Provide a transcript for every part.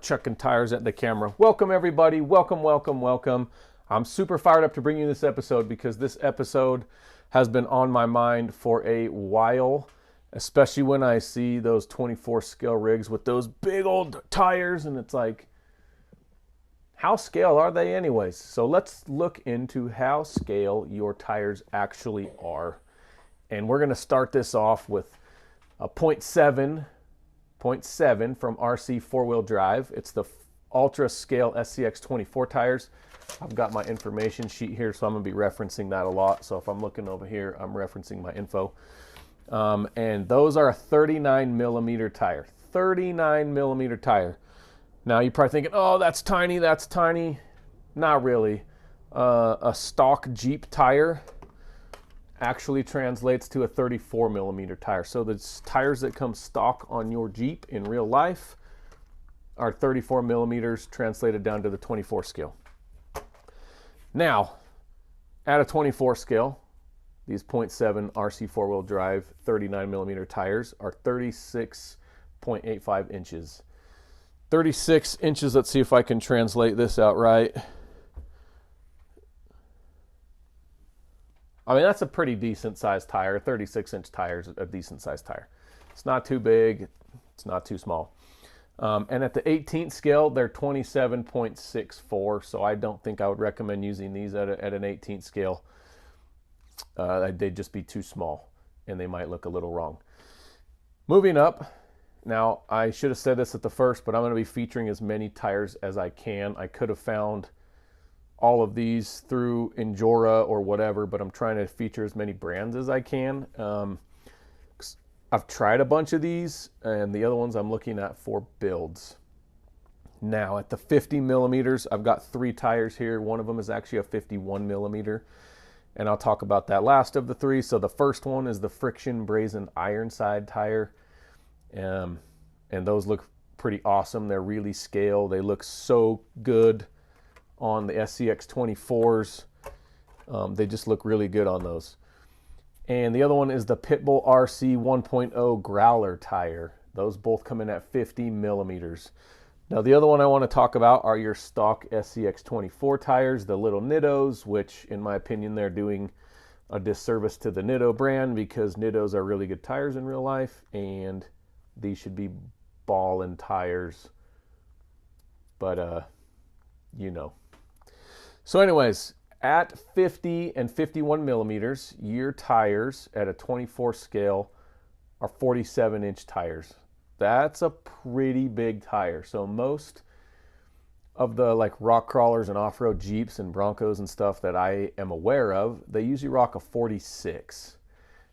start chucking tires at the camera. Welcome everybody, welcome. I'm super fired up to bring you this episode because this episode has been on my mind for a while, especially when I see those 24 scale rigs with those big old tires, and it's like, how scale are they anyways? So let's look into how scale your tires actually are. And we're gonna start this off with a 0.7 from RC four-wheel drive. It's the Ultra Scale SCX 24 tires. I've got my information sheet here, so I'm gonna be referencing that a lot. So if I'm looking over here, I'm referencing my info. And those are a 39 millimeter tire. 39 millimeter tire. Now you're probably thinking, oh, that's tiny. Not really. A stock Jeep tire actually translates to a 34 millimeter tire. So the tires that come stock on your Jeep in real life are 34 millimeters translated down to the 24 scale. Now, at a 24 scale, these 0.7 RC four-wheel drive 39 millimeter tires are 36.85 inches. 36 inches, let's see if I can translate this out right. I mean, that's a pretty decent sized tire. 36 inch tire is a decent sized tire. It's not too big, it's not too small. And at the 18th scale, they're 27.64, so I don't think I would recommend using these at an 18th scale. They'd just be too small, and they might look a little wrong. Moving up, now I should have said this at the first, but I'm going to be featuring as many tires as I can. I could have found all of these through Endura or whatever, but I'm trying to feature as many brands as I can. I've tried a bunch of these, and the other ones I'm looking at for builds. Now at the 50 millimeters, I've got 3 tires here. One of them is actually a 51 millimeter, and I'll talk about that last of the 3. So the first one is the Friction Brazen Ironside tire, and those look pretty awesome. They're really scale. They look so good on the SCX 24s. They just look really good on those. And the other one is the Pitbull RC 1.0 Growler tire. Those both come in at 50 millimeters. Now the other one I want to talk about are your stock SCX 24 tires, the little Nittos, which in my opinion they're doing a disservice to the Nitto brand because Nittos are really good tires in real life, and these should be ballin' tires. But you know. So anyways, at 50 and 51 millimeters, your tires at a 24 scale are 47 inch tires. That's a pretty big tire. So most of the like rock crawlers and off-road Jeeps and Broncos and stuff that I am aware of, they usually rock a 46.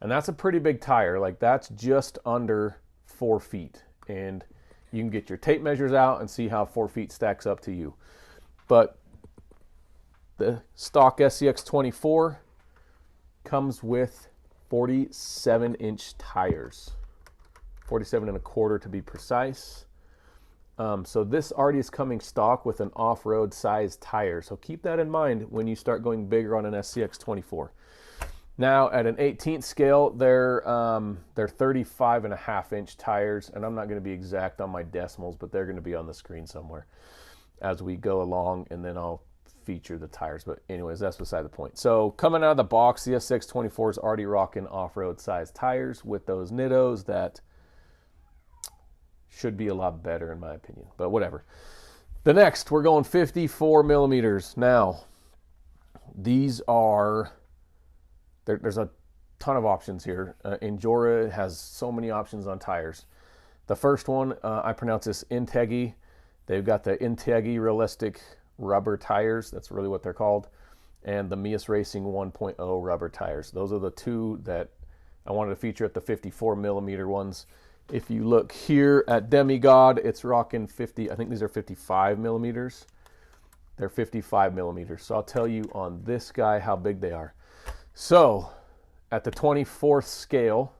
And that's a pretty big tire. Like that's just under 4 feet. And you can get your tape measures out and see how 4 feet stacks up to you. But the stock SCX 24 comes with 47 inch tires, 47 and a quarter to be precise. So this already is coming stock with an off-road size tire. So keep that in mind when you start going bigger on an SCX 24. Now at an 18th scale, they're 35 and a half inch tires, and I'm not going to be exact on my decimals, but they're going to be on the screen somewhere as we go along, and then I'll feature the tires. But anyways, that's beside the point. So coming out of the box, the SCX 24 is already rocking off-road size tires with those Nittos that should be a lot better in my opinion, but whatever. The next, we're going 54 millimeters. Now these are there's a ton of options here. Endura has so many options on tires. The first one, I pronounce this Integi. They've got the Integi Realistic rubber tires. That's really what they're called. And the Mias Racing 1.0 rubber tires. Those are the two that I wanted to feature at the 54 millimeter ones. If you look here at Demigod, it's rocking 50, I think these are 55 millimeters. They're 55 millimeters. So I'll tell you on this guy how big they are. So at the 24th scale,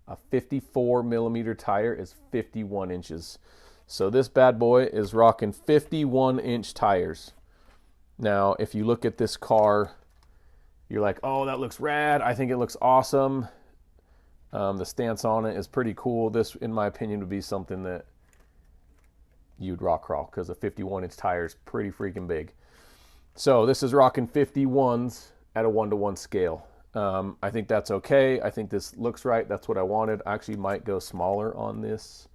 a 54 millimeter tire is 51 inches. So this bad boy is rocking 51 inch tires. Now, if you look at this car, you're like, oh, that looks rad. I think it looks awesome. The stance on it is pretty cool. This, in my opinion, would be something that you'd rock crawl, because a 51-inch tire is pretty freaking big. So this is rocking 51s at a 1-to-1 scale. I think that's okay. I think this looks right. That's what I wanted. I actually might go smaller on this.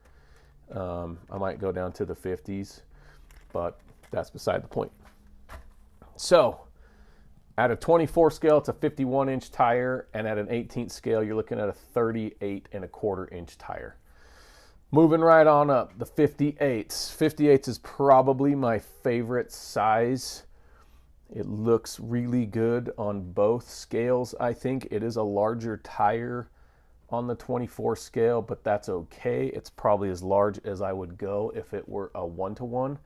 I might go down to the 50s, but that's beside the point. So at a 24 scale, it's a 51-inch tire, and at an 18th scale, you're looking at a 38.25-inch tire. Moving right on up, the 58s. 58s is probably my favorite size. It looks really good on both scales. I think it is a larger tire on the 24 scale, but that's okay. It's probably as large as I would go if it were a 1-to-1.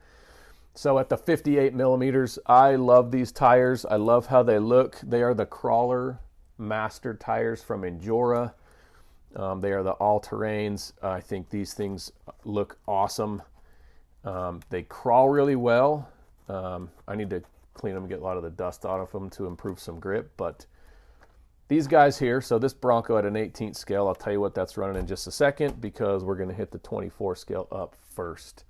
So at the 58 millimeters, I love these tires. I love how they look. They are the Crawler Master tires from Endura. They are the all-terrains. I think these things look awesome. They crawl really well. I need to clean them and get a lot of the dust out of them to improve some grip, but these guys here, so this Bronco at an 18th scale, I'll tell you what that's running in just a second, because we're going to hit the 24 scale up first.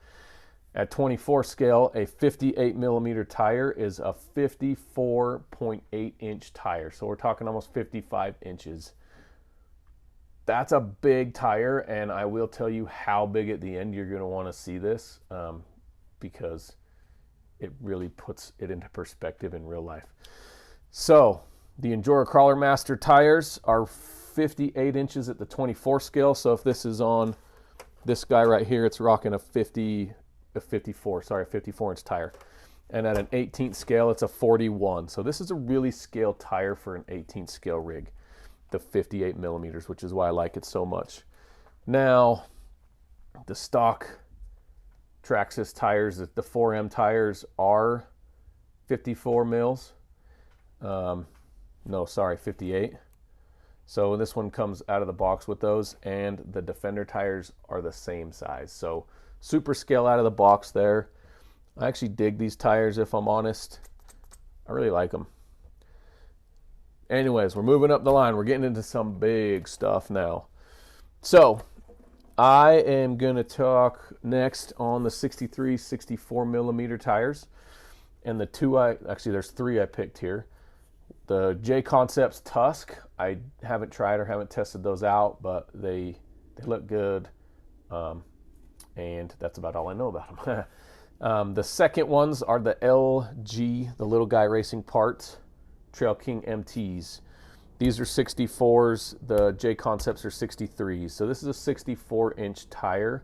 At 24 scale, a 58 millimeter tire is a 54.8-inch tire, so we're talking almost 55 inches. That's a big tire, and I will tell you how big at the end you're going to want to see this, because it really puts it into perspective in real life. So the Endura Crawler Master tires are 58 inches at the 24 scale. So if this is on this guy right here, it's rocking a 54-inch tire. And at an 18th scale, it's a 41. So this is a really scale tire for an 18th scale rig, the 58 millimeters, which is why I like it so much. Now, the stock Traxxas tires, the 4M tires are 54 mils. No, sorry, 58. So this one comes out of the box with those, and the Defender tires are the same size. So super scale out of the box there. I actually dig these tires, if I'm honest. I really like them. Anyways, we're moving up the line. We're getting into some big stuff now. So I am going to talk next on the 63, 64 millimeter tires. And the two there's three I picked here. The J Concepts Tusk, I haven't tried or haven't tested those out, but they look good. And that's about all I know about them. The second ones are the LG, the Little Guy Racing Parts Trail King MTs. These are 64s. The J Concepts are 63s. So this is a 64-inch tire.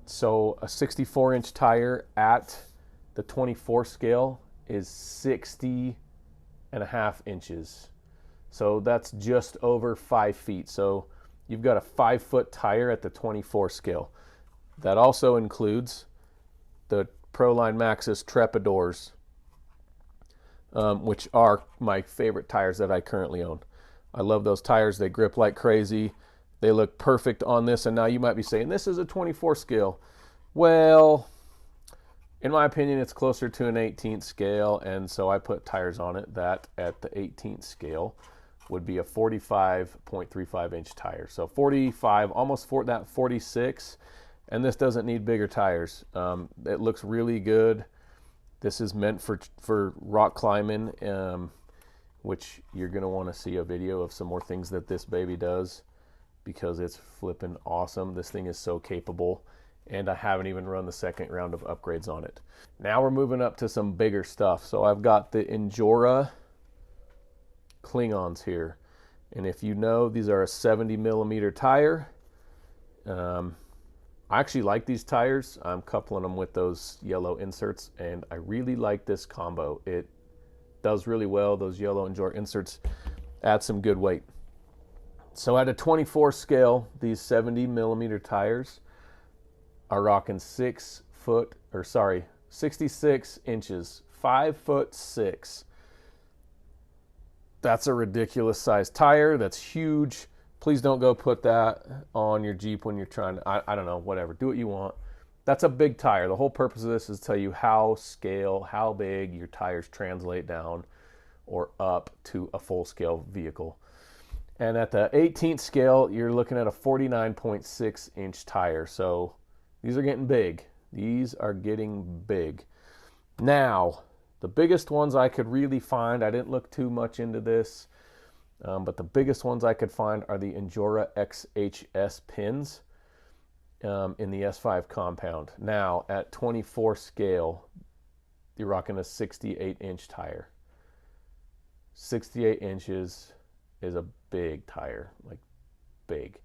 So a 64-inch tire at the 24 scale is 60.5 inches. So that's just over 5 feet. So you've got a 5-foot tire at the 24 scale. That also includes the Proline Maxxis Trepadors, which are my favorite tires that I currently own. I love those tires. They grip like crazy. They look perfect on this. And now you might be saying, this is a 24 scale. Well, in my opinion, it's closer to an 18th scale. And so I put tires on it that at the 18th scale would be a 45.35-inch tire. So 45, almost that 46. And this doesn't need bigger tires. It looks really good. This is meant for rock climbing, which you're going to want to see a video of some more things that this baby does, because it's flipping awesome. This thing is so capable, and I haven't even run the second round of upgrades on it. Now we're moving up to some bigger stuff. So I've got the Endura Klingons here, and if you know, these are a 70 millimeter tire. I actually like these tires. I'm coupling them with those yellow inserts, and I really like this combo. It does really well. Those yellow Endura inserts add some good weight. So at a 24 scale, these 70 millimeter tires are rocking 66 inches, 5'6". That's a ridiculous size tire. That's huge. Please don't go put that on your Jeep when you're trying to, I don't know, whatever. Do what you want. That's a big tire. The whole purpose of this is to tell you how big your tires translate down or up to a full scale vehicle. And at the 18th scale, you're looking at a 49.6 inch tire. So these are getting big. These are getting big. Now, the biggest ones I could really find, I didn't look too much into this, but the biggest ones I could find are the Injora XHS pins in the S5 compound. Now, at 24 scale, you're rocking a 68-inch tire. 68 inches is a big tire, like big.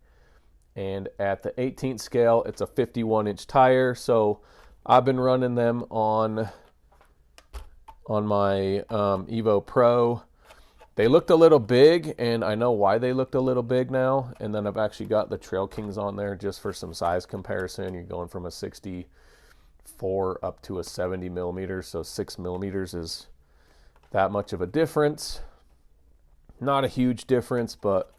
And at the 18th scale, it's a 51-inch tire. So I've been running them on my Evo Pro. They looked a little big, and I know why they looked a little big now. And then I've actually got the Trail Kings on there just for some size comparison. You're going from a 64 up to a 70 millimeters, so 6 millimeters is that much of a difference. Not a huge difference, but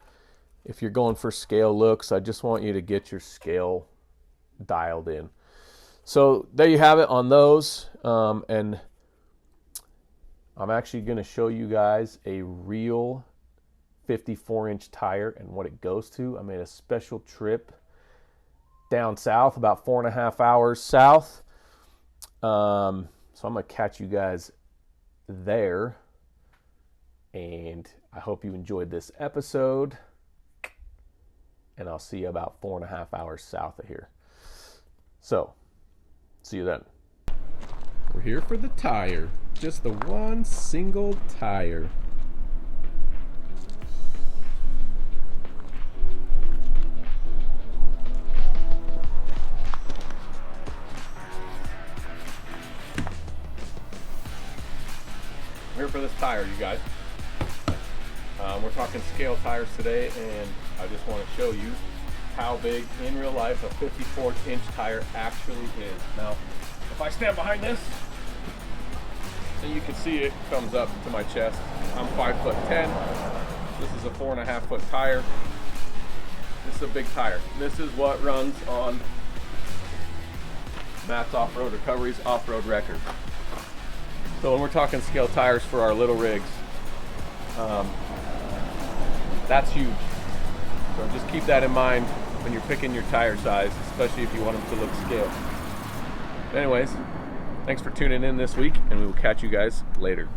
if you're going for scale looks, I just want you to get your scale dialed in. So there you have it on those. And I'm actually going to show you guys a real 54-inch tire and what it goes to. I made a special trip down south, about 4.5 hours south. So I'm going to catch you guys there. And I hope you enjoyed this episode. And I'll see you about 4.5 hours south of here. So, see you then. We're here for the tire. Just the one single tire. We're here for this tire, you guys. We're talking scale tires today, and I just want to show you how big in real life a 54-inch tire actually is. Now, if I stand behind this, and you can see it comes up to my chest. I'm 5'10". This is a 4.5 foot tire. This is a big tire. This is what runs on Matt's Off-Road Recovery's off-road record. So when we're talking scale tires for our little rigs, that's huge. So just keep that in mind when you're picking your tire size, especially if you want them to look scaled. Anyways, thanks for tuning in this week, and we will catch you guys later.